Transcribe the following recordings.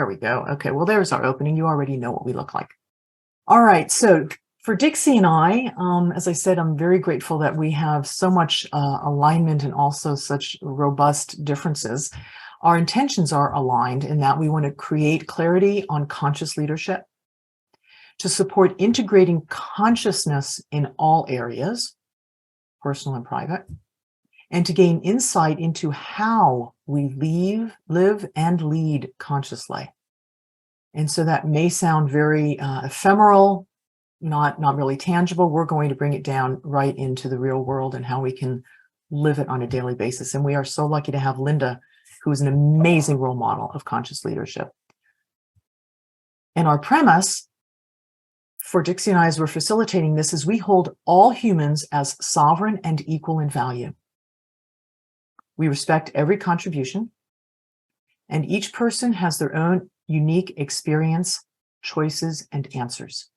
we go. Okay, well, there's our opening. You already know what we look like. All right, so for Dixie and I, as I said, I'm very grateful that we have so much alignment and also such robust differences. Our intentions are aligned in that we want to create clarity on conscious leadership, to support integrating consciousness in all areas, personal and private, and to gain insight into how we live and lead consciously. And so that may sound very ephemeral, not really tangible. We're going to bring it down right into the real world and how we can live it on a daily basis. And we are so lucky to have Linda, who is an amazing role model of conscious leadership. And our premise for Dixie and I, as we're facilitating this, is we hold all humans as sovereign and equal in value. We respect every contribution, and each person has their own unique experience, choices, and answers.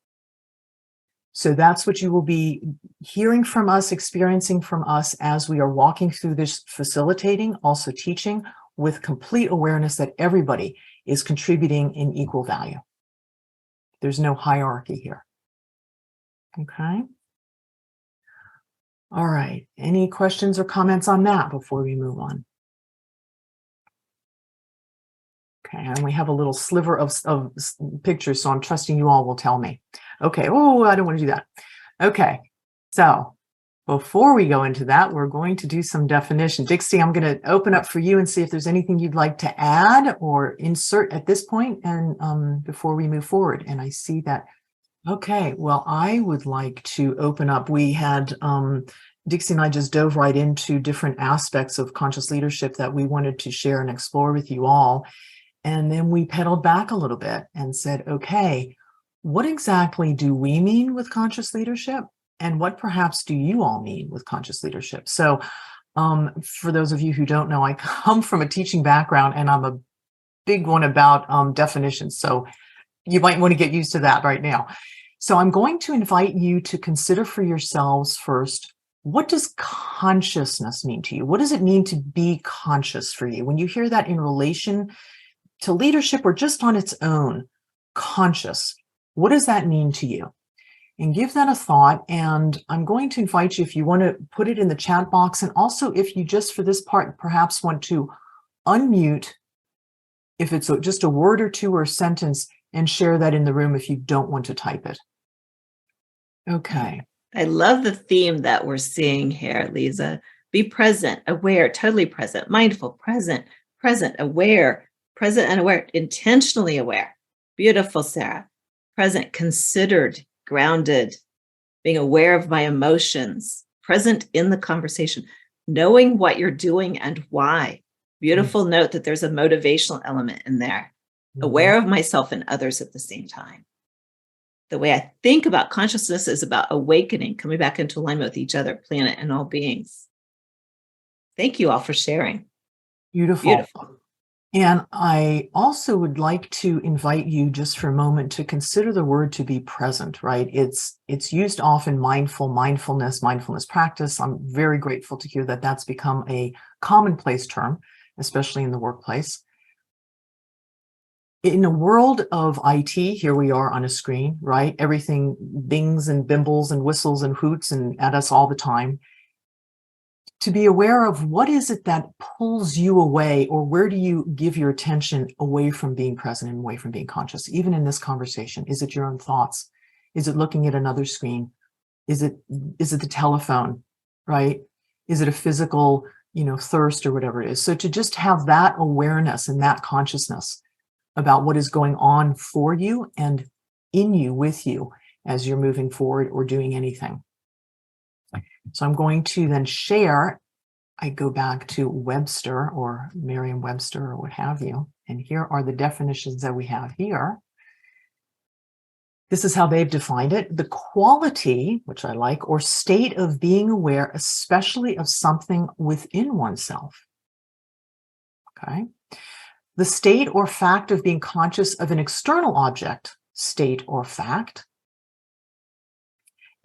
So that's what you will be hearing from us, experiencing from us as we are walking through this facilitating, also teaching, with complete awareness that everybody is contributing in equal value. There's no hierarchy here. Okay. All right. Any questions or comments on that before we move on? Okay, and we have a little sliver of pictures, so I'm trusting you all will tell me. Okay, oh, I don't want to do that. Okay, so before we go into that, we're going to do some definition. Dixie, I'm going to open up for you and see if there's anything you'd like to add or insert at this point, and before we move forward. And I see that. Okay, well, I would like to open up. We had Dixie and I just dove right into different aspects of conscious leadership that we wanted to share and explore with you all. And then we pedaled back a little bit and said, okay, what exactly do we mean with conscious leadership? And what perhaps do you all mean with conscious leadership? So for those of you who don't know, I come from a teaching background and I'm a big one about definitions. So you might want to get used to that right now. So I'm going to invite you to consider for yourselves first, what does consciousness mean to you? What does it mean to be conscious for you? When you hear that in relation to leadership or just on its own, conscious, what does that mean to you? And give that a thought. And I'm going to invite you, if you want to put it in the chat box, and also if you just for this part perhaps want to unmute, if it's just a word or two or a sentence, and share that in the room if you don't want to type it. Okay. I love the theme that we're seeing here, Lisa. Be present, aware, totally present, mindful, present, aware, present and aware, intentionally aware. Beautiful, Sarah. Present, considered, grounded, being aware of my emotions, present in the conversation, knowing what you're doing and why. Beautiful note that there's a motivational element in there. Aware of myself and others at the same time. The way I think about consciousness is about awakening, coming back into alignment with each other, planet, and all beings. Thank you all for sharing. Beautiful. And I also would like to invite you just for a moment to consider the word to be present, right? It's used often, mindfulness practice. I'm very grateful to hear that that's become a commonplace term, especially in the workplace. In a world of IT, here we are on a screen, right? Everything bings and bimbles and whistles and hoots and at us all the time. To be aware of what is it that pulls you away, or where do you give your attention away from being present and away from being conscious, even in this conversation? Is it your own thoughts? Is it looking at another screen? Is it the telephone, right? Is it a physical, thirst or whatever it is? So to just have that awareness and that consciousness about what is going on for you and in you, with you, as you're moving forward or doing anything. So I'm going to then share. I go back to Webster or Merriam-Webster or what have you. And here are the definitions that we have here. This is how they've defined it. The quality, which I like, or state of being aware, especially of something within oneself. Okay. The state or fact of being conscious of an external object, state or fact.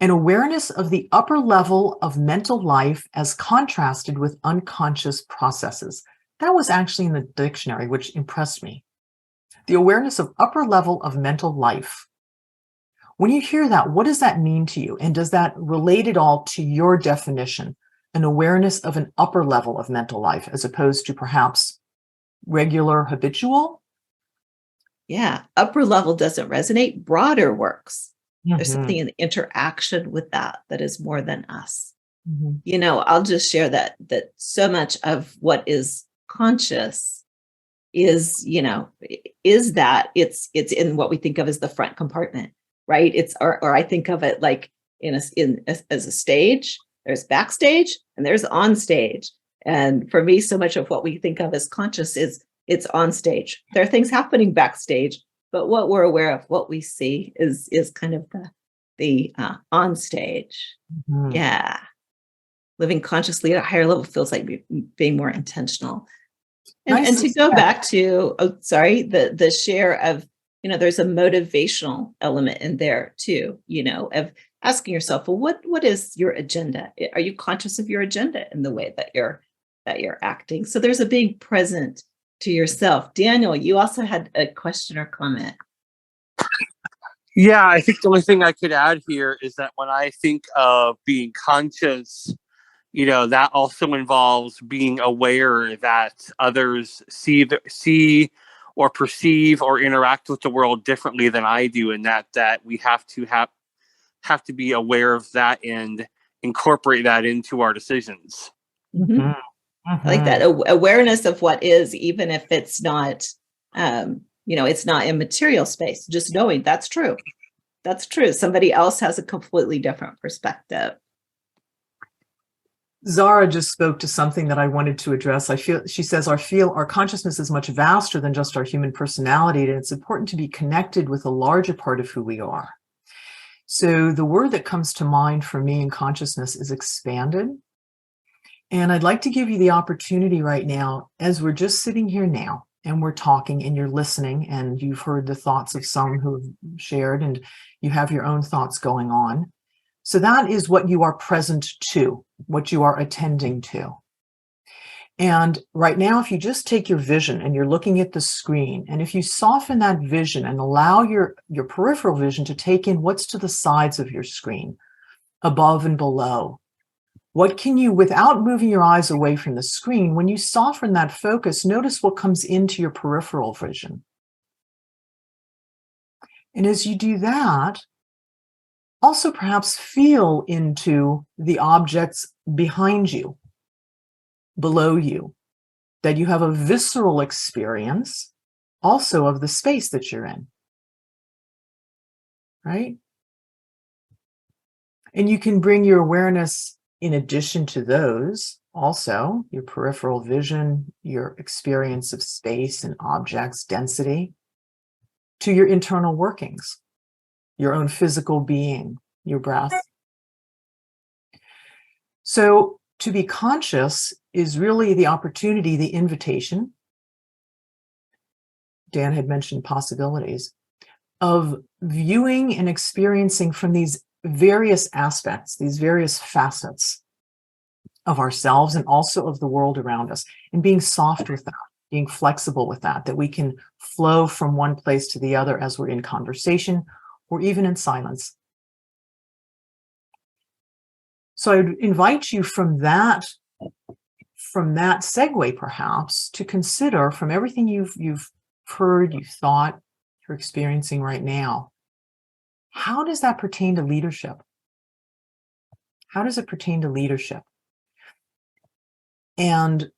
An awareness of the upper level of mental life as contrasted with unconscious processes. That was actually in the dictionary, which impressed me. the awareness of upper level of mental life. When you hear that, what does that mean to you? And does that relate at all to your definition, an awareness of an upper level of mental life as opposed to perhaps regular habitual? Yeah, upper level doesn't resonate, broader works. There's Mhm, something in the interaction with that is more than us. mhm, I'll just share that so much of what is conscious is, is that it's in what we think of as the front compartment, right? It's or I think of it like as a stage. There's backstage and there's on stage. And for me, so much of what we think of as conscious is it's on stage. There are things happening backstage, but what we're aware of, what we see is kind of the on stage. mhm. Yeah, living consciously at a higher level feels like being more intentional. And Nicely to go said. back to, oh, sorry, the share of, there's a motivational element in there too, of asking yourself, well, what is your agenda? Are you conscious of your agenda in the way that you're acting? So there's a being present to yourself. Daniel, you also had a question or comment. Yeah, I think the only thing I could add here is that when I think of being conscious, that also involves being aware that others see or perceive or interact with the world differently than I do, and that we have to be aware of that and incorporate that into our decisions. Mhm. Mhm, I like mhm. that awareness of what is, even if it's not, it's not in material space. Just knowing that's true. That's true. Somebody else has a completely different perspective. Zara just spoke to something that I wanted to address. She says our consciousness is much vaster than just our human personality, and it's important to be connected with a larger part of who we are. So the word that comes to mind for me in consciousness is expanded. And I'd like to give you the opportunity right now, as we're just sitting here now and we're talking and you're listening and you've heard the thoughts of some who have shared and you have your own thoughts going on. So that is what you are present to, what you are attending to. And right now, if you just take your vision and you're looking at the screen, and if you soften that vision and allow your peripheral vision to take in what's to the sides of your screen, above and below, what can you, without moving your eyes away from the screen, when you soften that focus, notice what comes into your peripheral vision. And as you do that, also perhaps feel into the objects behind you, below you, that you have a visceral experience also of the space that you're in, right? And you can bring your awareness in addition to those, also your peripheral vision, your experience of space and objects, density, to your internal workings, your own physical being, your breath. So to be conscious is really the opportunity, the invitation. Dan had mentioned possibilities of viewing and experiencing from these various aspects, these various facets of ourselves and also of the world around us, and being soft with that, being flexible with that we can flow from one place to the other as we're in conversation or even in silence. So I would invite you from that segue perhaps to consider, from everything you've heard, you've thought, you're experiencing right now, how does that pertain to leadership? How does it pertain to leadership? And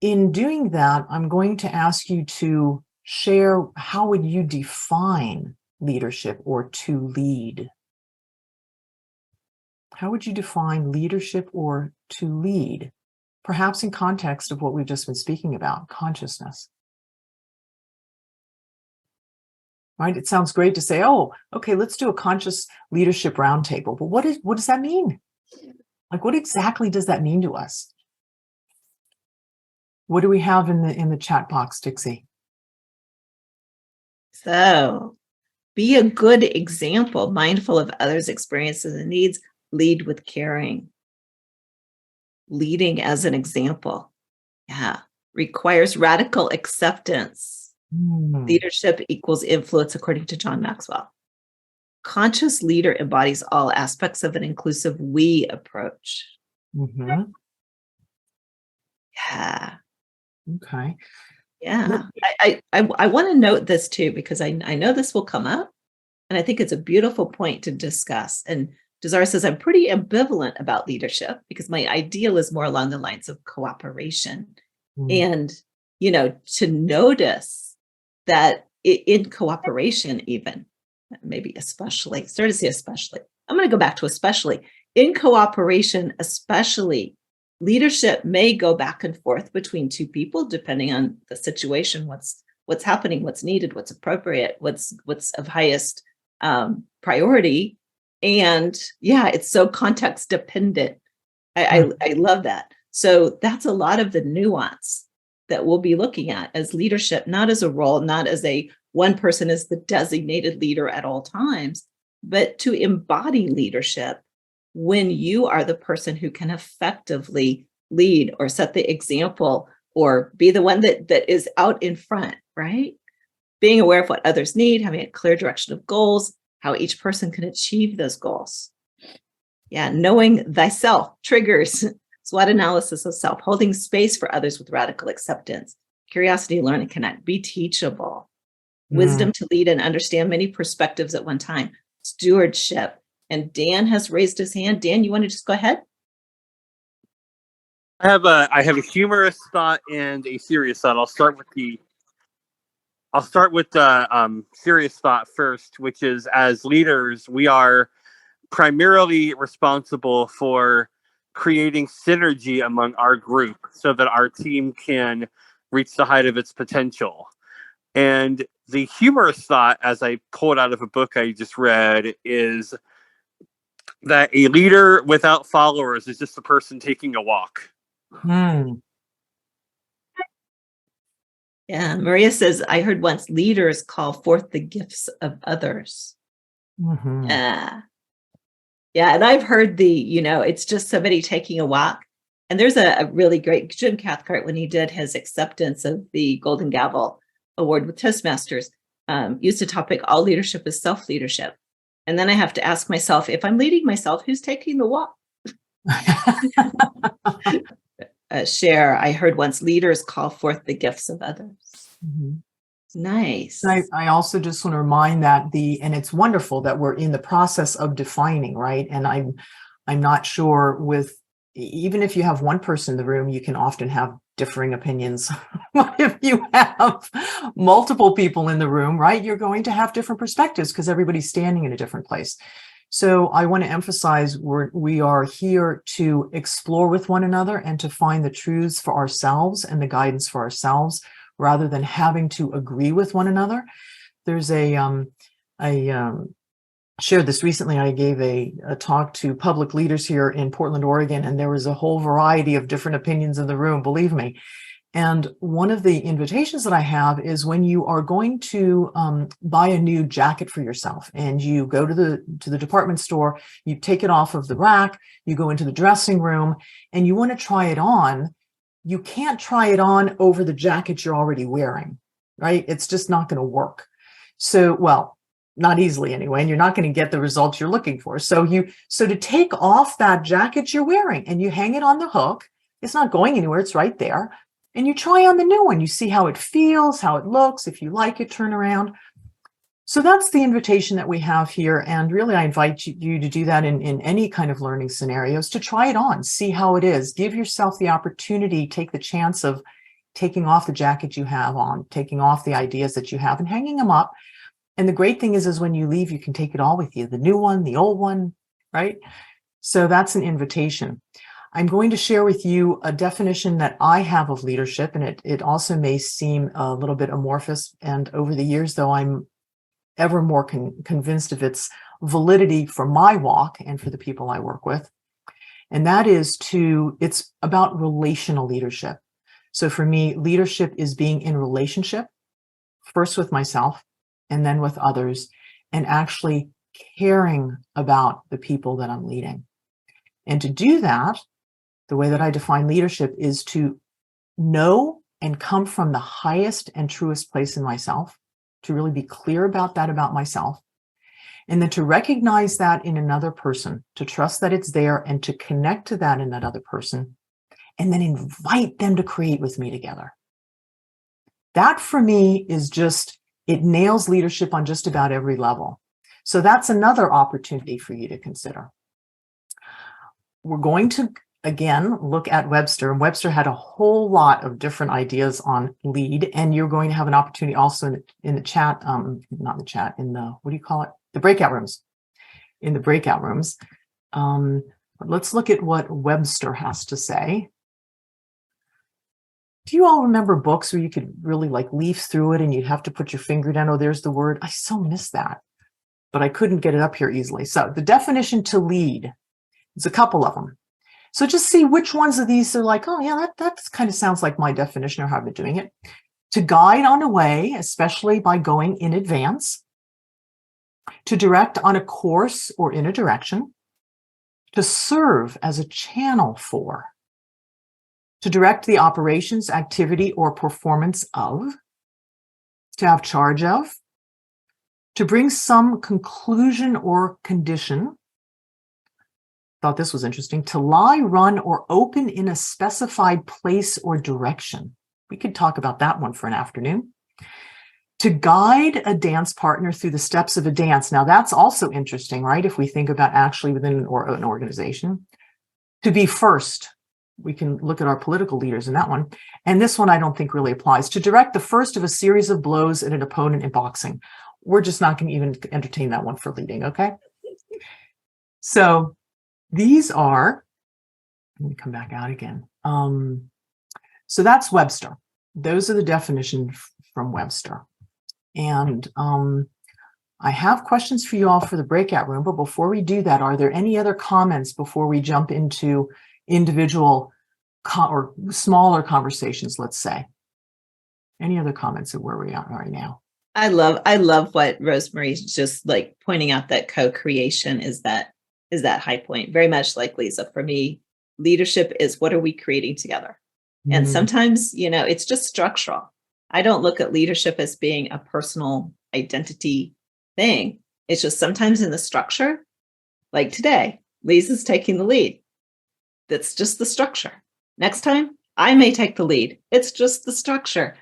in doing that, I'm going to ask you to share, how would you define leadership or to lead? How would you define leadership or to lead? Perhaps in context of what we've just been speaking about, consciousness. Right? It sounds great to say, oh, okay, let's do a conscious leadership roundtable. But what does that mean? Like, what exactly does that mean to us? What do we have in the chat box, Dixie? So be a good example, mindful of others' experiences and needs, lead with caring. Leading as an example. Yeah. Requires radical acceptance. Mm. Leadership equals influence, according to John Maxwell. Conscious leader embodies all aspects of an inclusive we approach. Mhm. Yeah. Okay. Yeah. I want to note this too, because I know this will come up. And I think it's a beautiful point to discuss. And Desire says, I'm pretty ambivalent about leadership because my ideal is more along the lines of cooperation. Mm. And, to notice that in cooperation, even, maybe especially, started to say especially, I'm going to go back to especially, in cooperation, especially, leadership may go back and forth between two people, depending on the situation, what's happening, what's needed, what's appropriate, what's of highest priority. And yeah, it's so context dependent. I love that. So that's a lot of the nuance that we'll be looking at as leadership, not as a role, not as a one person is the designated leader at all times, but to embody leadership when you are the person who can effectively lead or set the example or be the one that is out in front, right? Being aware of what others need, having a clear direction of goals, how each person can achieve those goals. Yeah, knowing thyself triggers SWOT analysis of self, holding space for others with radical acceptance, curiosity, learn and connect, be teachable, wisdom to lead and understand many perspectives at one time, stewardship. And Dan has raised his hand. Dan, you want to just go ahead? I have a humorous thought and a serious thought. I'll start with the serious thought first, which is, as leaders, we are primarily responsible for creating synergy among our group so that our team can reach the height of its potential. And the humorous thought, as I pulled out of a book I just read, is that a leader without followers is just a person taking a walk. Mm. Yeah, Maria says, I heard once leaders call forth the gifts of others. Mhm. Yeah, and I've heard it's just somebody taking a walk. And there's a really great, Jim Cathcart, when he did his acceptance of the Golden Gavel Award with Toastmasters, used the topic, all leadership is self-leadership. And then I have to ask myself, if I'm leading myself, who's taking the walk? Share, I heard once, leaders call forth the gifts of others. Mhm. Nice. I also just want to remind that and it's wonderful that we're in the process of defining, right? And I'm not sure even if you have one person in the room, you can often have differing opinions. But if you have multiple people in the room, right, you're going to have different perspectives because everybody's standing in a different place. So I want to emphasize we are here to explore with one another and to find the truths for ourselves and the guidance for ourselves, rather than having to agree with one another. There's I shared this recently. I gave a talk to public leaders here in Portland, Oregon, and there was a whole variety of different opinions in the room, believe me. And one of the invitations that I have is when you are going to buy a new jacket for yourself, and you go to the department store, you take it off of the rack, you go into the dressing room, and you want to try it on. You can't try it on over the jacket you're already wearing, right? It's just not going to work. So, well, not easily anyway, and you're not going to get the results you're looking for. So to take off that jacket you're wearing and you hang it on the hook, it's not going anywhere. It's right there. And you try on the new one. You see how it feels, how it looks. If you like it, turn around. So that's the invitation that we have here. And really, I invite you to do that in any kind of learning scenarios, to try it on, see how it is. Give yourself the opportunity, take the chance of taking off the jacket you have on, taking off the ideas that you have and hanging them up. And the great thing is when you leave, you can take it all with you, the new one, the old one, right? So that's an invitation. I'm going to share with you a definition that I have of leadership, and it also may seem a little bit amorphous. And over the years, though, I'm ever more convinced of its validity for my walk and for the people I work with. And that is it's about relational leadership. So for me, leadership is being in relationship, first with myself and then with others, and actually caring about the people that I'm leading. And to do that, the way that I define leadership is to know and come from the highest and truest place in myself, to really be clear about that about myself, and then to recognize that in another person, to trust that it's there and to connect to that in that other person, and then invite them to create with me together. That for me is just, it nails leadership on just about every level. So that's another opportunity for you to consider. We're going to, again, look at Webster. And Webster had a whole lot of different ideas on lead. And you're going to have an opportunity also in the chat, not the chat, in the, what do you call it? The breakout rooms. In the breakout rooms. But let's look at what Webster has to say. Do you all remember books where you could really like leaf through it and you'd have to put your finger down? Oh, there's the word. I so miss that, but I couldn't get it up here easily. So the definition to lead, there's a couple of them. So just see which ones of these are like, oh yeah, that kind of sounds like my definition or how I've been doing it. To guide on a way, especially by going in advance. To direct on a course or in a direction. To serve as a channel for. To direct the operations, activity, or performance of, to have charge of, to bring some conclusion or condition. Thought this was interesting. To lie, run, or open in a specified place or direction. We could talk about that one for an afternoon. To guide a dance partner through the steps of a dance. Now that's also interesting, right? If we think about actually within an organization. To be first. We can look at our political leaders in that one. And this one I don't think really applies. To direct the first of a series of blows at an opponent in boxing. We're just not going to even entertain that one for leading, okay? So these are, let me come back out again. So that's Webster. Those are the definitions from Webster. And I have questions for you all for the breakout room, but before we do that, are there any other comments before we jump into individual or smaller conversations, let's say? Any other comments of where we are right now? I love what Rosemary's just like pointing out, that co-creation is that high point. Very much like Lisa. For me, leadership is what are we creating together? And sometimes, it's just structural. I don't look at leadership as being a personal identity thing. It's just sometimes in the structure, like today, Lisa's taking the lead. That's just the structure. Next time, I may take the lead. It's just the structure.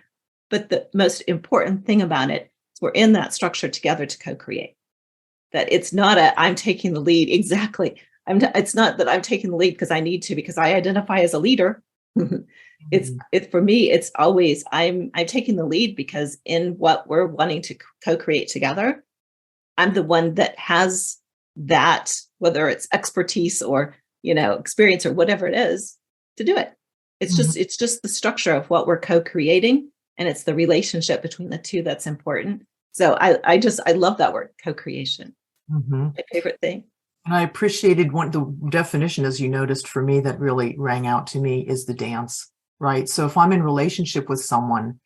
But the most important thing about it is we're in that structure together to co-create. That it's not I'm taking the lead. Exactly. It's not that I'm taking the lead because I need to, because I identify as a leader. It's for me, it's always I'm taking the lead because in what we're wanting to co-create together, I'm the one that has that, whether it's expertise or experience or whatever it is, to do it. It's just the structure of what we're co-creating, and it's the relationship between the two that's important. So I love that word, co-creation. My favorite thing. And I appreciated the definition, as you noticed, for me that really rang out to me is the dance, right? So if I'm in relationship with someone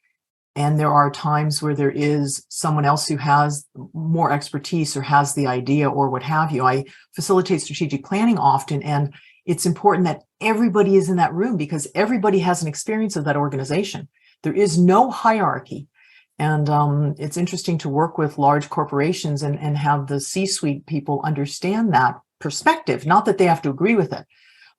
and there are times where there is someone else who has more expertise or has the idea or what have you, I facilitate strategic planning often. And it's important that everybody is in that room because everybody has an experience of that organization. There is no hierarchy. And it's interesting to work with large corporations and have the C-suite people understand that perspective. Not that they have to agree with it,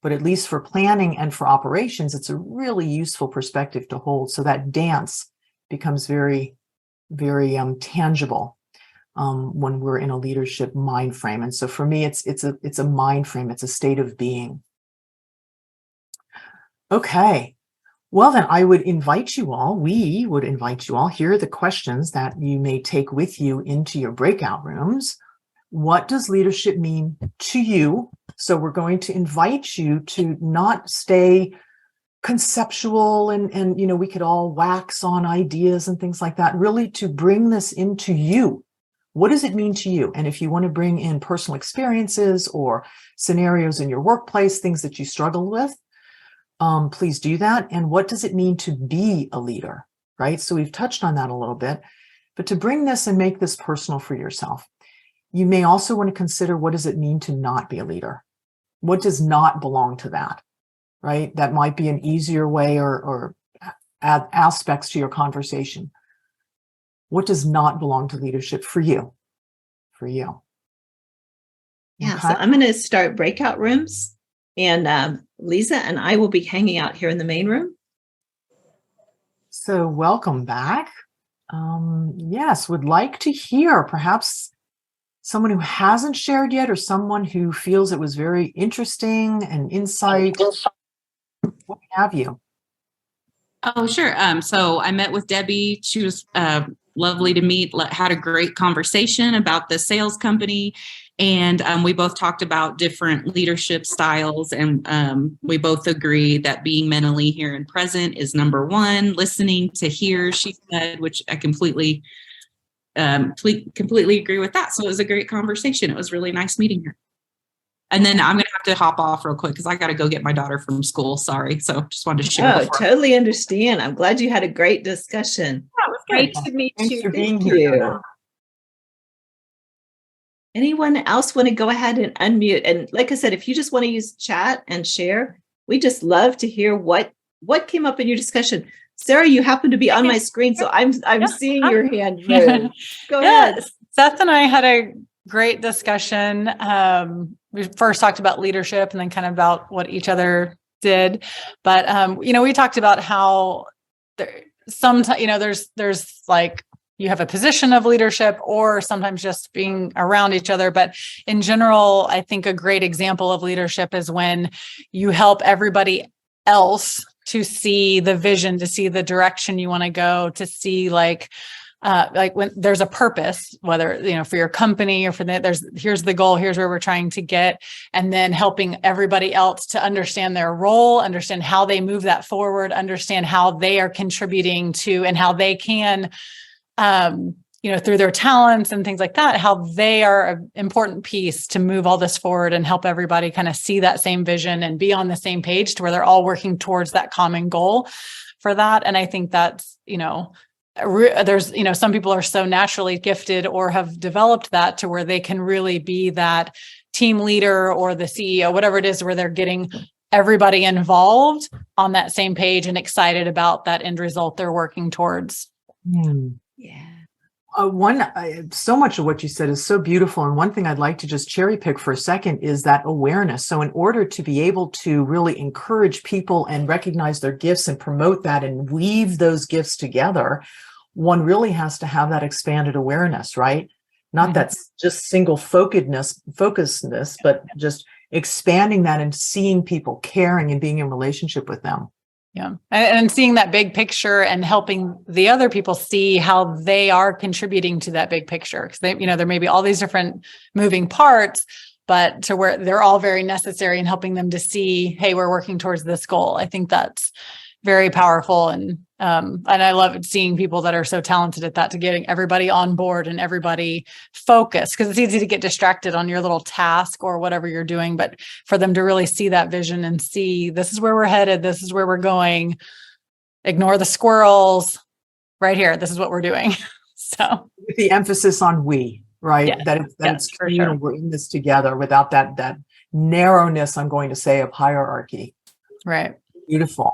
but at least for planning and for operations, it's a really useful perspective to hold. So that dance becomes very, very tangible when we're in a leadership mind frame. And so for me, it's a mind frame. It's a state of being. Okay. Well, then we would invite you all, here are the questions that you may take with you into your breakout rooms. What does leadership mean to you? So we're going to invite you to not stay conceptual and we could all wax on ideas and things like that, really to bring this into you. What does it mean to you? And if you want to bring in personal experiences or scenarios in your workplace, things that you struggle with, please do that. And what does it mean to be a leader, right? So we've touched on that a little bit, but to bring this and make this personal for yourself, you may also want to consider, what does it mean to not be a leader? What does not belong to that, right? That might be an easier way or aspects to your conversation. What does not belong to leadership for you? For you. Yeah, so I'm going to start breakout rooms, and Lisa and I will be hanging out here in the main room. So welcome back. Yes, would like to hear perhaps someone who hasn't shared yet, or someone who feels it was very interesting and insight. What have you? Oh, sure. So I met with Debbie. She was lovely to meet, had a great conversation about the sales company. And we both talked about different leadership styles. And we both agree that being mentally here and present is number one. Listening to hear, she said, which I completely agree with that. So it was a great conversation. It was really nice meeting her. And then I'm going to have to hop off real quick because I got to go get my daughter from school. Sorry. So just wanted to share. Oh, totally understand. I'm glad you had a great discussion. That was great to meet Thanks you. for being Thank here. you. Anyone else want to go ahead and unmute? And like I said, if you just want to use chat and share, we just love to hear what came up in your discussion. Sarah, you happen to be on my screen, so I'm seeing your hand move. Go ahead. Seth and I had a great discussion. We first talked about leadership and then kind of about what each other did. But, we talked about how sometimes, there's like, you have a position of leadership or sometimes just being around each other. But in general, I think a great example of leadership is when you help everybody else to see the vision, to see the direction you want to go, to see like when there's a purpose, whether, for your company or for that, here's the goal, here's where we're trying to get, and then helping everybody else to understand their role, understand how they move that forward, understand how they are contributing to, and how they can, through their talents and things like that, how they are an important piece to move all this forward and help everybody kind of see that same vision and be on the same page to where they're all working towards that common goal for that. And I think that's, there's, some people are so naturally gifted or have developed that to where they can really be that team leader or the CEO, whatever it is, where they're getting everybody involved on that same page and excited about that end result they're working towards. Yeah. So much of what you said is so beautiful. And one thing I'd like to just cherry pick for a second is that awareness. So in order to be able to really encourage people and recognize their gifts and promote that and weave those gifts together, one really has to have that expanded awareness, right? Not that just single focusedness, but just expanding that and seeing people, caring and being in relationship with them. Yeah. And seeing that big picture and helping the other people see how they are contributing to that big picture. Because there may be all these different moving parts, but to where they're all very necessary in helping them to see, hey, we're working towards this goal. I think that's very powerful. And I love seeing people that are so talented at that, to getting everybody on board and everybody focused, because it's easy to get distracted on your little task or whatever you're doing, but for them to really see that vision and see, this is where we're headed, this is where we're going, ignore the squirrels right here, this is what we're doing. So with the emphasis on we, right? Yes, It's for communal. sure. We're in this together without that narrowness, I'm going to say, of hierarchy. Right. Beautiful.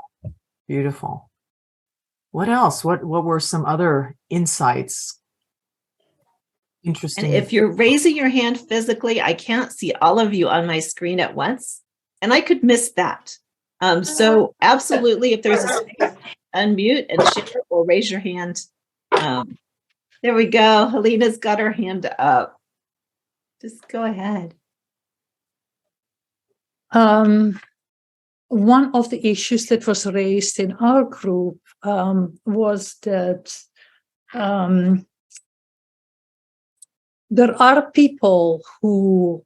What else? What were some other insights? Interesting. And if you're raising your hand physically, I can't see all of you on my screen at once, and I could miss that. So absolutely, if there's a space, unmute and share or raise your hand. There we go. Helena's got her hand up. Just go ahead. One of the issues that was raised in our group was that there are people who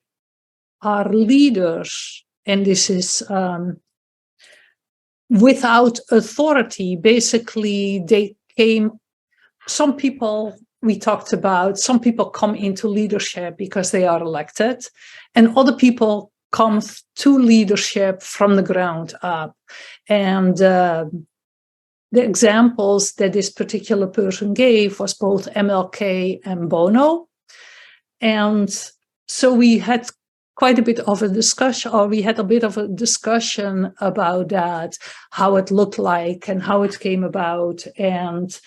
are leaders, and this is without authority. Basically, some people come into leadership because they are elected, and other people come to leadership from the ground up. And the examples that this particular person gave was both MLK and Bono. And so we had quite a bit of a discussion, or we had a bit of a discussion about that, how it looked like and how it came about. And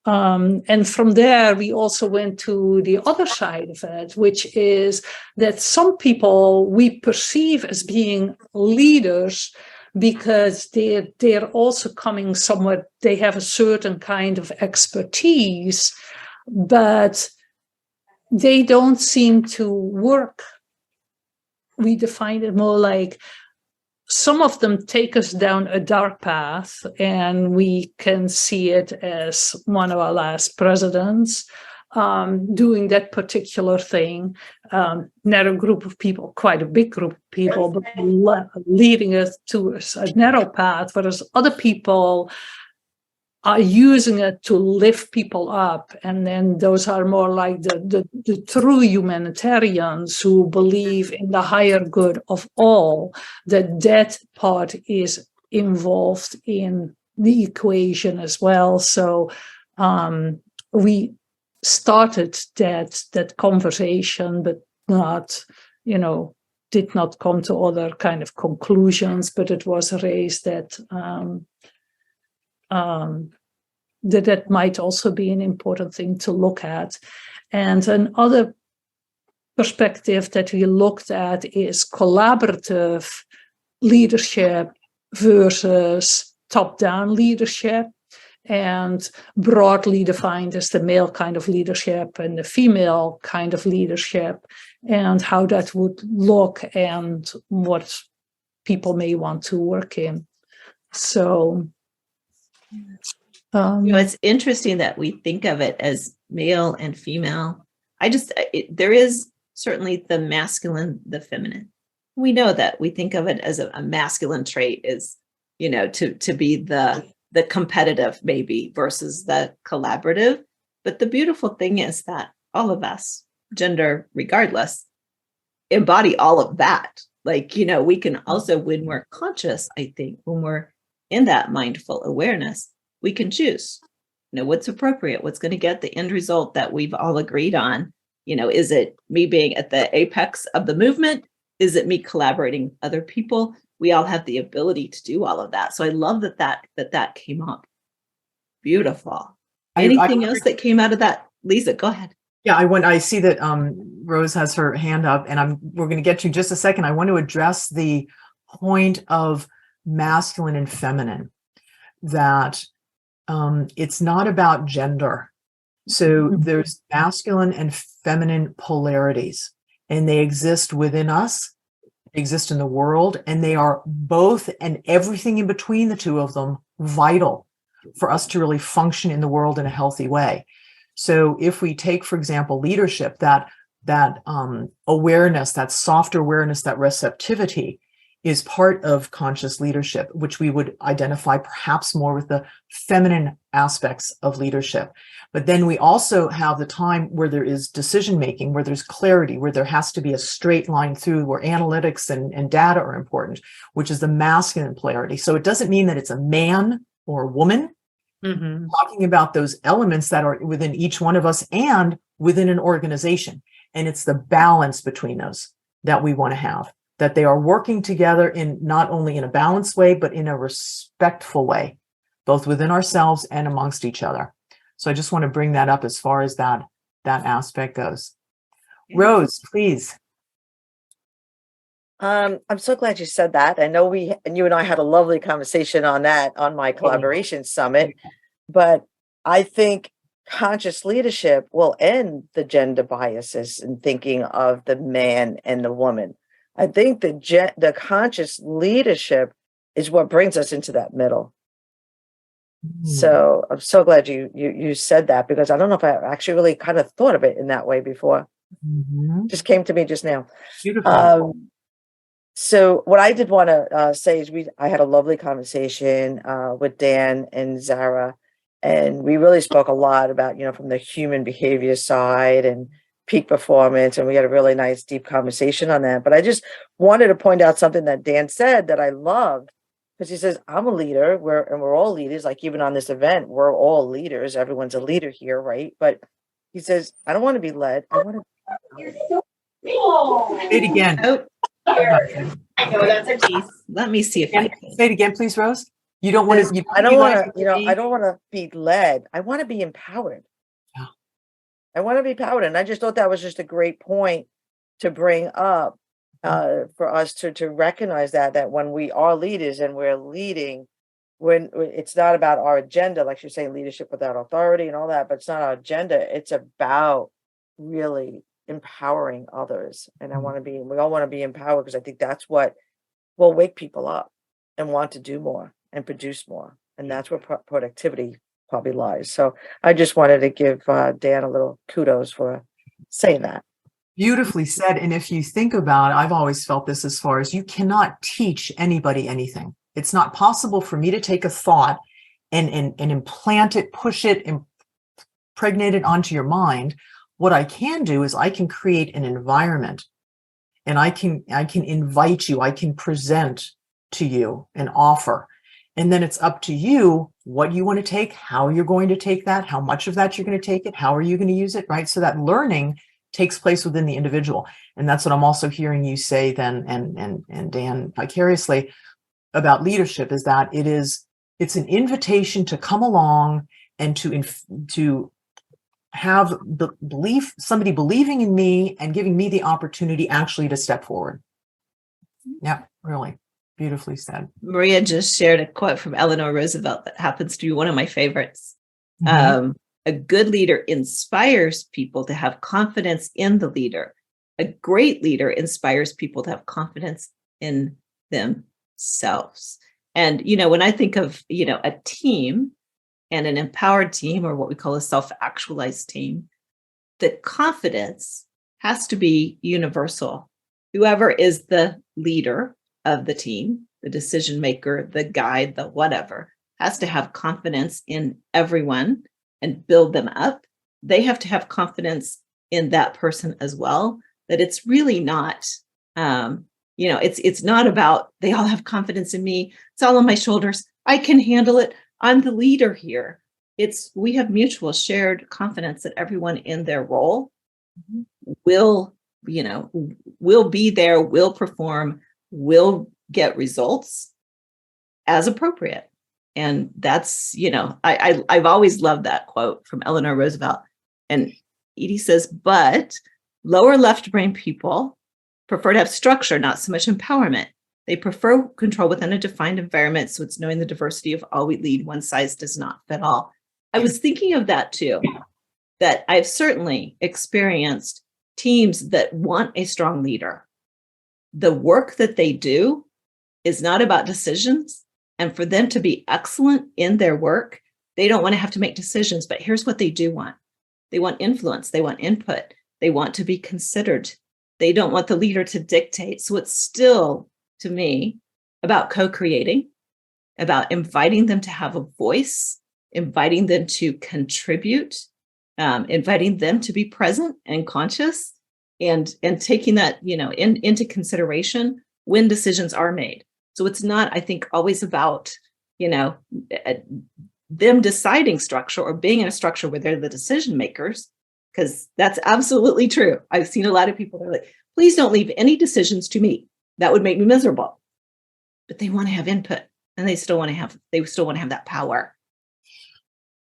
from there, we also went to the other side of it, which is that some people we perceive as being leaders because they're also coming somewhere, they have a certain kind of expertise, but they don't seem to work. We define it more like some of them take us down a dark path, and we can see it as one of our last presidents doing that particular thing. Not a group of people, quite a big group of people, but leading us to a narrow path, whereas other people are using it to lift people up. And then those are more like the true humanitarians who believe in the higher good of all, that part is involved in the equation as well. So we started that conversation, but not, did not come to other kind of conclusions, but it was raised that that might also be an important thing to look at. And another perspective that we looked at is collaborative leadership versus top-down leadership, and broadly defined as the male kind of leadership and the female kind of leadership, and how that would look and what people may want to work in. So it's interesting that we think of it as male and female. There is certainly the masculine, the feminine. We know that we think of it as a masculine trait is, to be the competitive maybe versus the collaborative. But the beautiful thing is that all of us, gender regardless, embody all of that. We can also, when we're conscious, I think, when we're in that mindful awareness, we can choose, what's appropriate, what's going to get the end result that we've all agreed on. Is it me being at the apex of the movement? Is it me collaborating with other people? We all have the ability to do all of that. So I love that came up. Beautiful. Anything else that came out of that? Lisa, go ahead. Yeah, I see that Rose has her hand up, and we're going to get to just a second. I want to address the point of masculine and feminine, that it's not about gender. So there's masculine and feminine polarities, and they exist within us, they exist in the world, and they are both, and everything in between the two of them, vital for us to really function in the world in a healthy way. So if we take, for example, leadership, that awareness, that soft awareness, that receptivity is part of conscious leadership, which we would identify perhaps more with the feminine aspects of leadership. But then we also have the time where there is decision making, where there's clarity, where there has to be a straight line through, where analytics and data are important, which is the masculine polarity. So it doesn't mean that it's a man or a woman. Talking about those elements that are within each one of us and within an organization. And it's the balance between those that we want to have, that they are working together in not only in a balanced way, but in a respectful way, both within ourselves and amongst each other. So I just want to bring that up as far as that aspect goes. Rose, please. I'm so glad you said that. I know you and I had a lovely conversation on that on my collaboration summit, but I think conscious leadership will end the gender biases in thinking of the man and the woman. I think the conscious leadership is what brings us into that middle. So I'm so glad you said that, because I don't know if I actually really kind of thought of it in that way before. Just came to me just now. Beautiful. So what I did want to say is I had a lovely conversation with Dan and Zara, and we really spoke a lot about, from the human behavior side and peak performance, and we had a really nice deep conversation on that. But I just wanted to point out something that Dan said that I loved, because he says, I'm a leader, we're all leaders, like even on this event, we're all leaders, everyone's a leader here, right? But he says, I don't want to be led, I want to be Say it again. Oh, I no, that's a piece. Let me see if I can. Say it again, please, Rose. You don't want to. I don't want to, I don't want to be led. I want to be empowered. Yeah. I want to be empowered. And I just thought that was just a great point to bring up for us to recognize that when we are leaders and we're leading, when it's not about our agenda, like you're saying, leadership without authority and all that, but it's not our agenda. It's about really empowering others. And we all want to be empowered, because I think that's what will wake people up and want to do more and produce more. And that's where productivity probably lies. So I just wanted to give Dan a little kudos for saying that. Beautifully said. And if you think about it, I've always felt this as far as you cannot teach anybody anything. It's not possible for me to take a thought and implant it, push it, impregnate it onto your mind. What I can do is I can create an environment, and I can invite you, I can present to you an offer. And then it's up to you what you want to take, how you're going to take that, how much of that you're going to take it, how are you going to use it, right? So that learning takes place within the individual. And that's what I'm also hearing you say then, and Dan, vicariously about leadership, is that it's an invitation to come along and to have the belief, somebody believing in me and giving me the opportunity actually to step forward. Yeah, really beautifully said. Maria just shared a quote from Eleanor Roosevelt that happens to be one of my favorites. A good leader inspires people to have confidence in the leader. A great leader inspires people to have confidence in themselves. And, when I think of, a team and an empowered team, or what we call a self-actualized team, the confidence has to be universal. Whoever is the leader of the team, the decision maker, the guide, the whatever, has to have confidence in everyone and build them up. They have to have confidence in that person as well, that it's really not, it's not about, they all have confidence in me. It's all on my shoulders. I can handle it. I'm the leader here. We have mutual shared confidence that everyone in their role will be there, will perform, will get results as appropriate. And that's, I've always loved that quote from Eleanor Roosevelt. And Edie says, but lower left brain people prefer to have structure, not so much empowerment. They prefer control within a defined environment. So it's knowing the diversity of all we lead. One size does not fit all. I was thinking of that too, that I've certainly experienced teams that want a strong leader. The work that they do is not about decisions. And for them to be excellent in their work, they don't want to have to make decisions. But here's what they do want. They want influence. They want input. They want to be considered. They don't want the leader to dictate. So it's still, to me, about co-creating, about inviting them to have a voice, inviting them to contribute, inviting them to be present and conscious, and taking that, into consideration when decisions are made. So it's not, I think, always about, them deciding structure or being in a structure where they're the decision makers, because that's absolutely true. I've seen a lot of people that are like, please don't leave any decisions to me. That would make me miserable. But they want to have input, and they still want to have that power.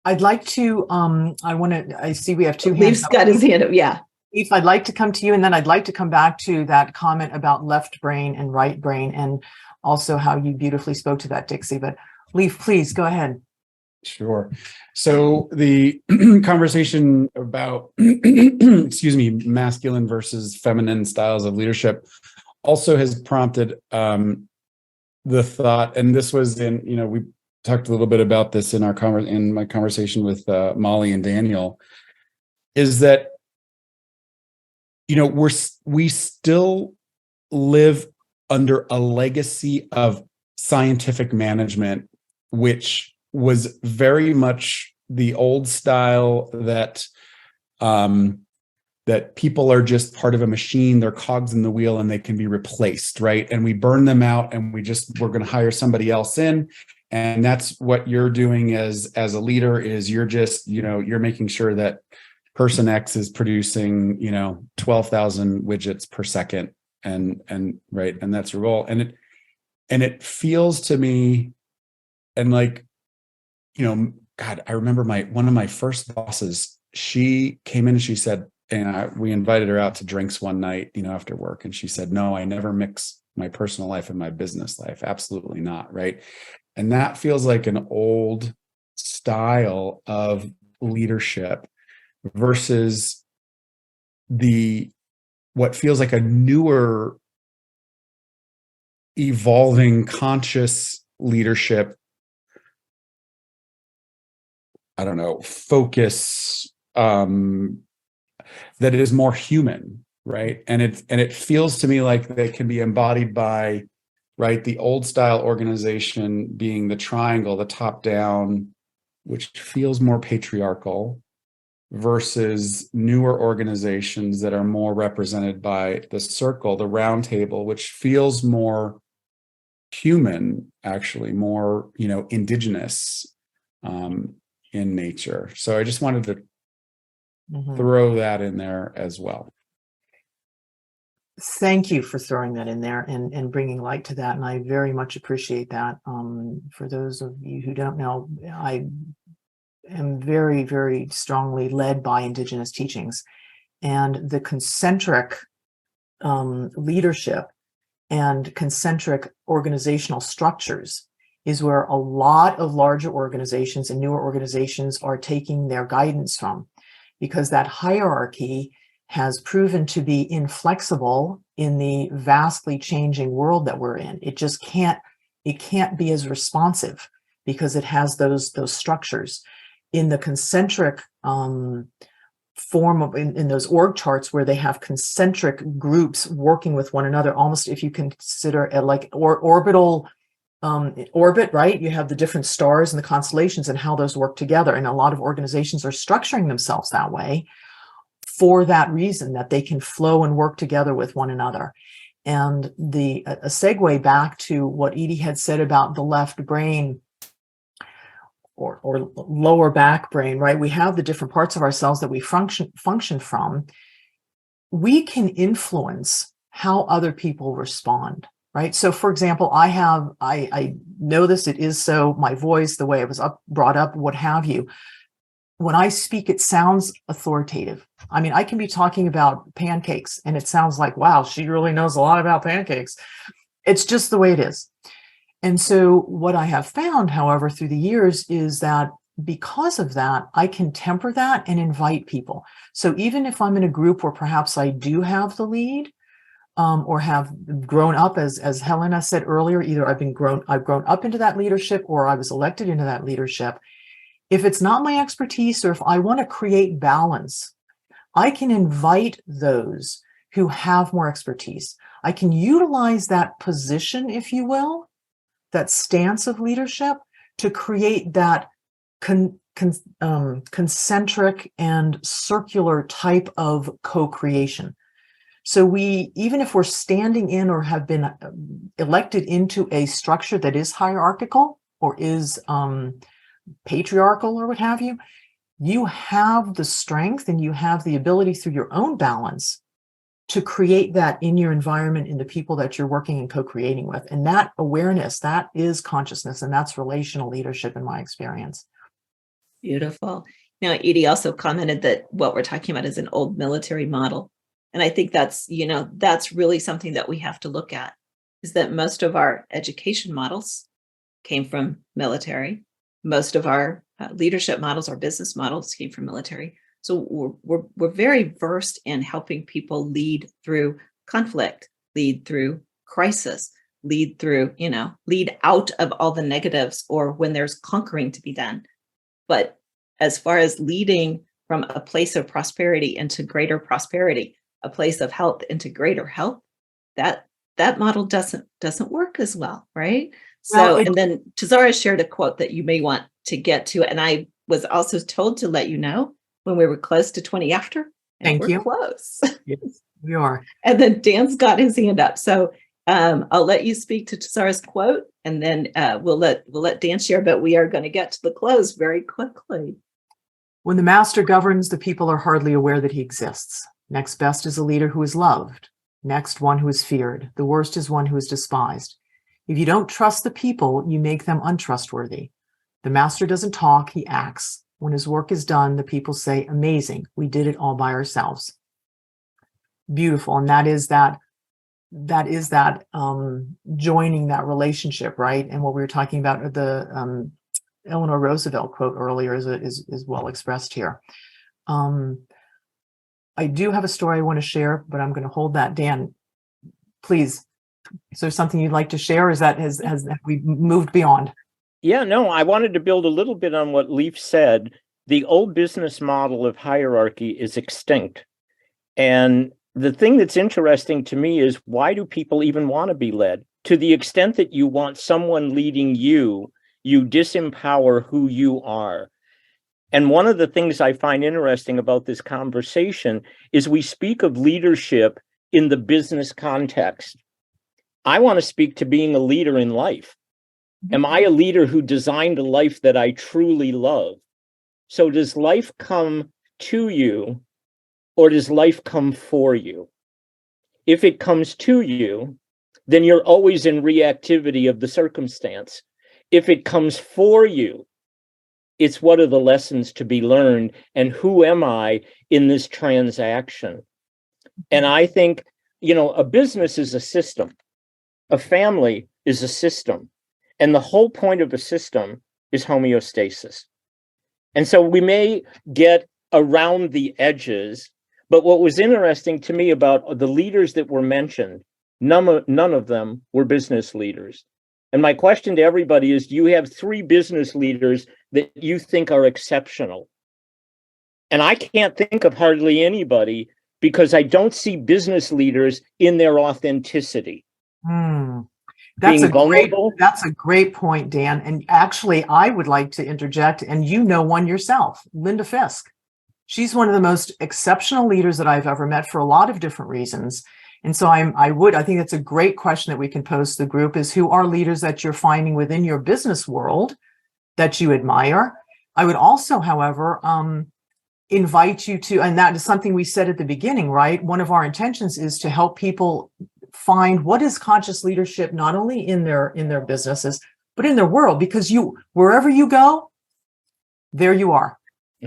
I'd like to, I see we have two hands. Leaf's got his hand up, yeah. Leaf, I'd like to come to you, and then I'd like to come back to that comment about left brain and right brain, and also how you beautifully spoke to that, Dixie. But Leaf, please go ahead. Sure. So the conversation about, masculine versus feminine styles of leadership also has prompted the thought, and this was in, we talked a little bit about this in my conversation with Molly and Daniel, is that, we still live under a legacy of scientific management, which was very much the old style that that people are just part of a machine, they're cogs in the wheel, and they can be replaced, right? And we burn them out, and we're going to hire somebody else in. And that's what you're doing as a leader, is you're just, you're making sure that person X is producing, 12,000 widgets per second, and right, and that's your goal. And it feels to me, and like, God, I remember one of my first bosses, she came in and she said, and we invited her out to drinks one night, after work. And she said, no, I never mix my personal life and my business life. Absolutely not. Right. And that feels like an old style of leadership versus what feels like a newer, evolving, conscious leadership. I don't know, focus, that is more human, right? And it feels to me like they can be embodied by, right, the old style organization being the triangle, the top down, which feels more patriarchal, versus newer organizations that are more represented by the circle, the round table, which feels more human, actually more, indigenous in nature. So I just wanted to throw that in there as well. Thank you for throwing that in there and bringing light to that. And I very much appreciate that. For those of you who don't know, I am very, very strongly led by Indigenous teachings, and the concentric leadership and concentric organizational structures is where a lot of larger organizations and newer organizations are taking their guidance from, because that hierarchy has proven to be inflexible in the vastly changing world that we're in. It just can't be as responsive because it has those structures. In the concentric form of in those org charts where they have concentric groups working with one another, almost if you consider it like orbital orbit, right? You have the different stars and the constellations and how those work together. And a lot of organizations are structuring themselves that way for that reason, that they can flow and work together with one another. And a segue back to what Edie had said about the left brain or lower back brain, right? We have the different parts of ourselves that we function from. We can influence how other people respond, right? So for example, I know this, it is so, my voice, the way I was brought up, what have you. When I speak, it sounds authoritative. I mean, I can be talking about pancakes and it sounds like, wow, she really knows a lot about pancakes. It's just the way it is. And so what I have found, however, through the years is that because of that, I can temper that and invite people. So even if I'm in a group where perhaps I do have the lead, or have grown up, as Helena said earlier, either I've grown up into that leadership or I was elected into that leadership. If it's not my expertise, or if I want to create balance, I can invite those who have more expertise. I can utilize that position, if you will, that stance of leadership to create that concentric and circular type of co-creation. So even if we're standing in or have been elected into a structure that is hierarchical or is patriarchal or what have you, you have the strength and you have the ability through your own balance to create that in your environment, in the people that you're working and co-creating with. And that awareness, that is consciousness, and that's relational leadership in my experience. Beautiful. Now, Edie also commented that what we're talking about is an old military model. And I think that's really something that we have to look at, is that most of our education models came from military. Most of our leadership models, our business models came from military. So we're very versed in helping people lead through conflict, lead through crisis, lead through, lead out of all the negatives or when there's conquering to be done. But as far as leading from a place of prosperity into greater prosperity, a place of health into greater health, that model doesn't work as well, right? So, and then Tazara shared a quote that you may want to get to, and I was also told to let you know when we were close to 20 after. Thank you. Close. Yes, we are. And then Dan's got his hand up. So I'll let you speak to Tazara's quote, and then we'll let Dan share, but we are going to get to the close very quickly. When the master governs, the people are hardly aware that he exists. Next best is a leader who is loved. Next, one who is feared. The worst is one who is despised. If you don't trust the people, you make them untrustworthy. The master doesn't talk, he acts. When his work is done, the people say, amazing, we did it all by ourselves. Beautiful. And that is that joining that relationship, right? And what we were talking about, the Eleanor Roosevelt quote earlier is well expressed here. I do have a story I want to share, but I'm going to hold that. Dan, please, is there something you'd like to share? Or is that have we moved beyond? Yeah, no, I wanted to build a little bit on what Leaf said. The old business model of hierarchy is extinct. And the thing that's interesting to me is, why do people even want to be led? To the extent that you want someone leading you, you disempower who you are. And one of the things I find interesting about this conversation is we speak of leadership in the business context. I want to speak to being a leader in life. Am I a leader who designed a life that I truly love? So does life come to you, or does life come for you? If it comes to you, then you're always in reactivity of the circumstance. If it comes for you, it's what are the lessons to be learned, and who am I in this transaction? And I think, a business is a system. A family is a system. And the whole point of a system is homeostasis. And so we may get around the edges, but what was interesting to me about the leaders that were mentioned, none of them were business leaders. And my question to everybody is, do you have 3 business leaders that you think are exceptional? And I can't think of hardly anybody, because I don't see business leaders in their authenticity. That's vulnerable. That's a great point, Dan. And actually, I would like to interject, and one yourself, Linda Fisk. She's one of the most exceptional leaders that I've ever met for a lot of different reasons. And so I think that's a great question that we can pose to the group, is who are leaders that you're finding within your business world that you admire? I would also, however, invite you to, and that is something we said at the beginning, right? One of our intentions is to help people find what is conscious leadership, not only in their businesses, but in their world, because wherever you go, there you are,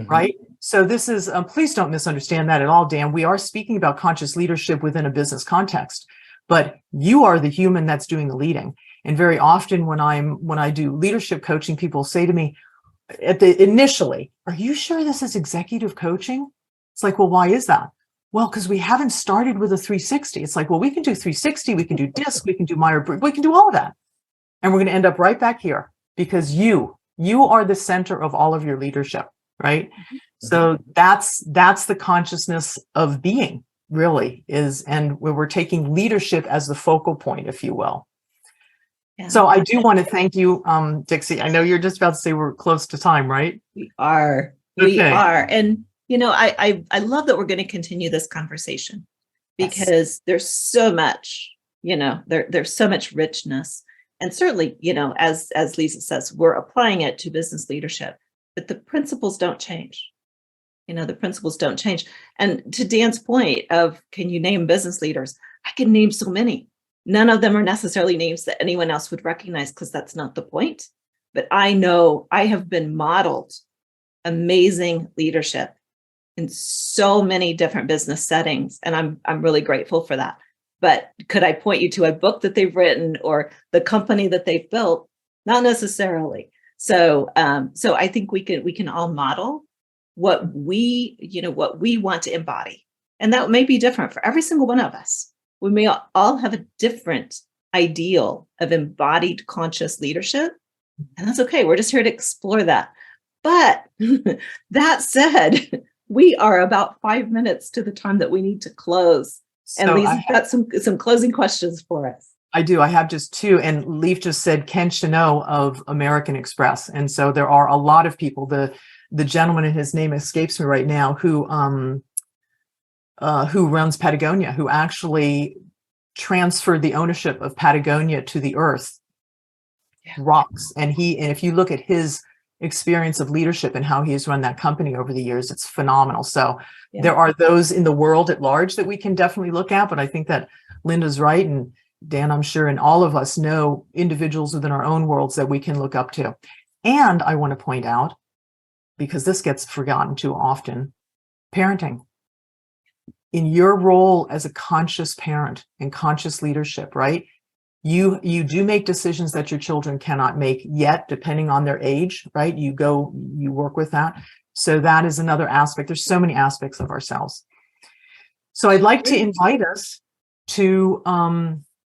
right? So this is, please don't misunderstand that at all, Dan. We are speaking about conscious leadership within a business context, but you are the human that's doing the leading. And very often when I do leadership coaching, people say to me initially, are you sure this is executive coaching? It's like, well, why is that? Well, because we haven't started with a 360. It's like, well, we can do 360, we can do DISC, we can do Myers-Briggs, we can do all of that. And we're going to end up right back here, because you are the center of all of your leadership, right? So that's the consciousness of being, really is, and where we're taking leadership as the focal point, if you will. Yeah. So I do want to thank you, Dixie. I know you're just about to say we're close to time, right? We are. We are. And I love that we're going to continue this conversation, because there's so much, there's so much richness. And certainly, as Lisa says, we're applying it to business leadership, but the principles don't change. The principles don't change. And to Dan's point of, can you name business leaders? I can name so many. None of them are necessarily names that anyone else would recognize, because that's not the point. But I know I have been modeled amazing leadership in so many different business settings, and I'm really grateful for that. But could I point you to a book that they've written or the company that they've built? Not necessarily. So I think we can all model what we want to embody, and that may be different for every single one of us. We may all have a different ideal of embodied conscious leadership, and that's okay. We're just here to explore that. But that said, we are about 5 minutes to the time that we need to close. So and Lisa's got some closing questions for us. I do. I have just 2. And Leaf just said Ken Cheneau of American Express. And so there are a lot of people. The gentleman, and his name escapes me right now, who runs Patagonia, who actually transferred the ownership of Patagonia to the earth. Yeah. Rocks. And if you look at his experience of leadership and how he has run that company over the years. It's phenomenal. So there are those in the world at large that we can definitely look at, but I think that Linda's right. And Dan, I'm sure, and all of us know individuals within our own worlds that we can look up to. And I want to point out, because this gets forgotten too often, parenting. In your role as a conscious parent and conscious leadership, right? You do make decisions that your children cannot make yet, depending on their age, right? You work with that. So that is another aspect. There's so many aspects of ourselves. So I'd like to invite us to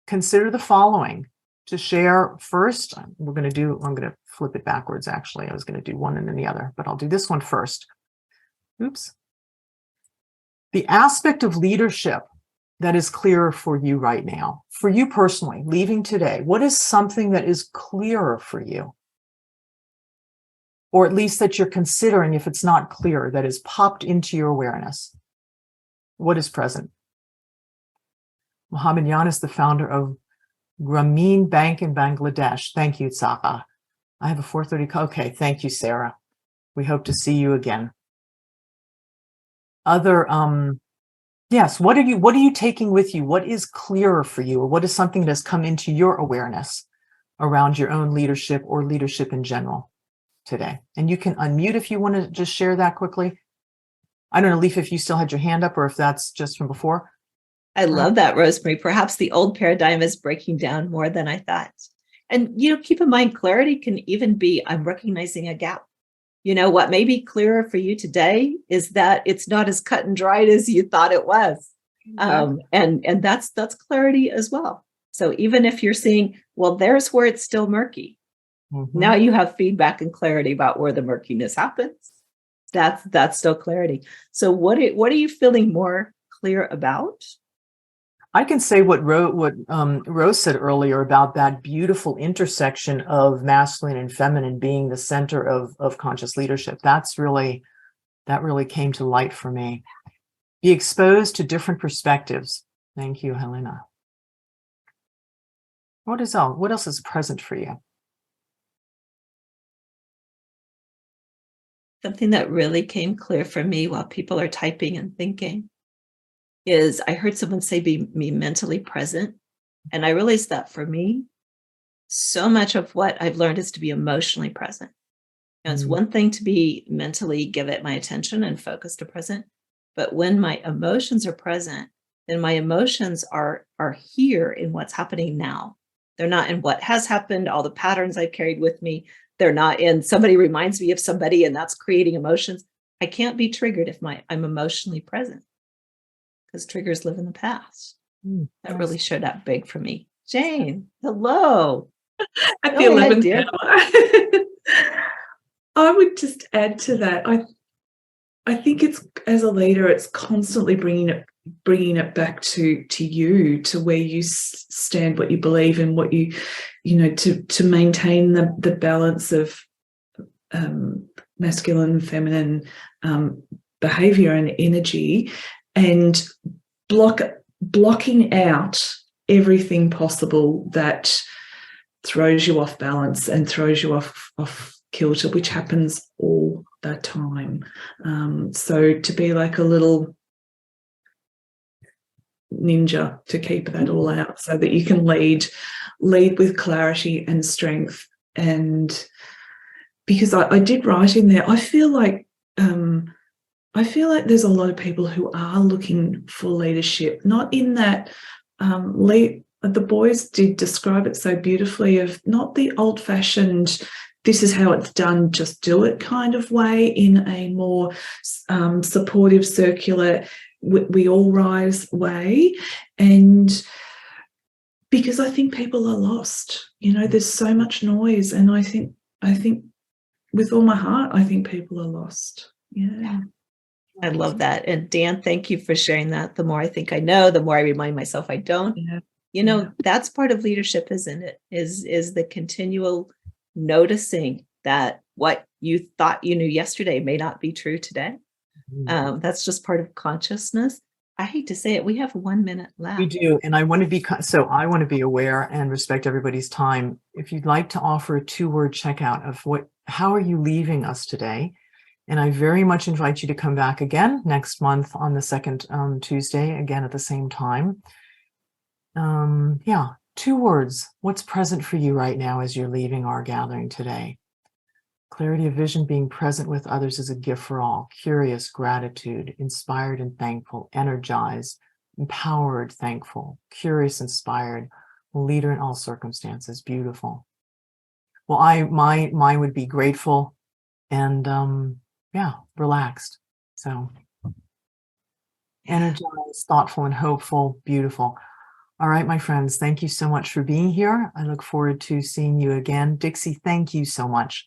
consider the following, to share first. I'm going to flip it backwards, actually. I was going to do one and then the other, but I'll do this one first. Oops. The aspect of leadership that is clearer for you right now, for you personally, leaving today, what is something that is clearer for you? Or at least that you're considering, if it's not clear, that has popped into your awareness. What is present? Mohammed Yan is the founder of Grameen Bank in Bangladesh. Thank you, Tsaka. I have a 4:30 call. Okay, thank you, Sarah. We hope to see you again. Other, yes, what are you taking with you? What is clearer for you? Or what is something that has come into your awareness around your own leadership or leadership in general today? And you can unmute if you want to just share that quickly. I don't know, Leaf, if you still had your hand up or if that's just from before. I love that, Rosemary. Perhaps the old paradigm is breaking down more than I thought. And, keep in mind, clarity can even be, I'm recognizing a gap. What may be clearer for you today is that it's not as cut and dried as you thought it was. And that's clarity as well. So even if you're seeing, well, there's where it's still murky. Mm-hmm. Now you have feedback and clarity about where the murkiness happens. That's still clarity. So what are you feeling more clear about? I can say what Rose said earlier about that beautiful intersection of masculine and feminine being the center of conscious leadership. That really came to light for me. Be exposed to different perspectives. Thank you, Helena. What else is present for you? Something that really came clear for me while people are typing and thinking is I heard someone say be mentally present. And I realized that for me, so much of what I've learned is to be emotionally present. It's one thing to be mentally, give it my attention and focus to present. But when my emotions are present, then my emotions are here in what's happening now. They're not in what has happened, all the patterns I've carried with me. They're not in somebody reminds me of somebody and that's creating emotions. I can't be triggered if I'm emotionally present, because triggers live in the past. That really showed up big for me. Jane, hello. At the 11th hour. I would just add to that. I think it's, as a leader, it's constantly bringing it back to you, to where you stand, what you believe in, what you to maintain the balance of masculine and feminine behavior and energy, and blocking out everything possible that throws you off balance and throws you off kilter, which happens all the time. So to be like a little ninja to keep that all out, so that you can lead with clarity and strength. And because I did write in there, I feel like there's a lot of people who are looking for leadership, not in that the boys did describe it so beautifully, of not the old-fashioned, this is how it's done, just do it kind of way, in a more supportive, circular, we all rise way. And because I think people are lost, there's so much noise, and I think with all my heart, I think people are lost. Yeah. I love that. And Dan, thank you for sharing that. The more I think I know, the more I remind myself I don't. Yeah. That's part of leadership, isn't it? Is the continual noticing that what you thought you knew yesterday may not be true today. That's just part of consciousness. I hate to say it, we have 1 minute left. We do, and I want to be aware and respect everybody's time. If you'd like to offer a 2-word checkout of what how are you leaving us today? And I very much invite you to come back again next month on the second Tuesday, again at the same time. Yeah, 2 words. What's present for you right now as you're leaving our gathering today? Clarity of vision, being present with others is a gift for all. Curious, gratitude, inspired and thankful, energized, empowered, thankful, curious, inspired, leader in all circumstances. Beautiful. Well, mine would be grateful and yeah, relaxed. So energized, thoughtful, and hopeful. Beautiful. All right, my friends, thank you so much for being here. I look forward to seeing you again. Dixie, thank you so much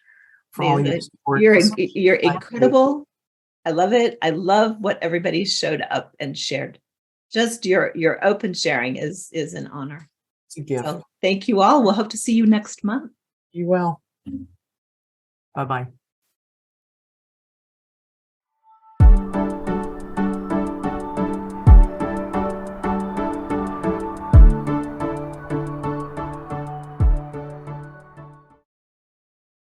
for all your support. You're incredible. I love it. I love what everybody showed up and shared. Just your open sharing is an honor. It's a gift. So thank you all. We'll hope to see you next month. You will. Bye-bye.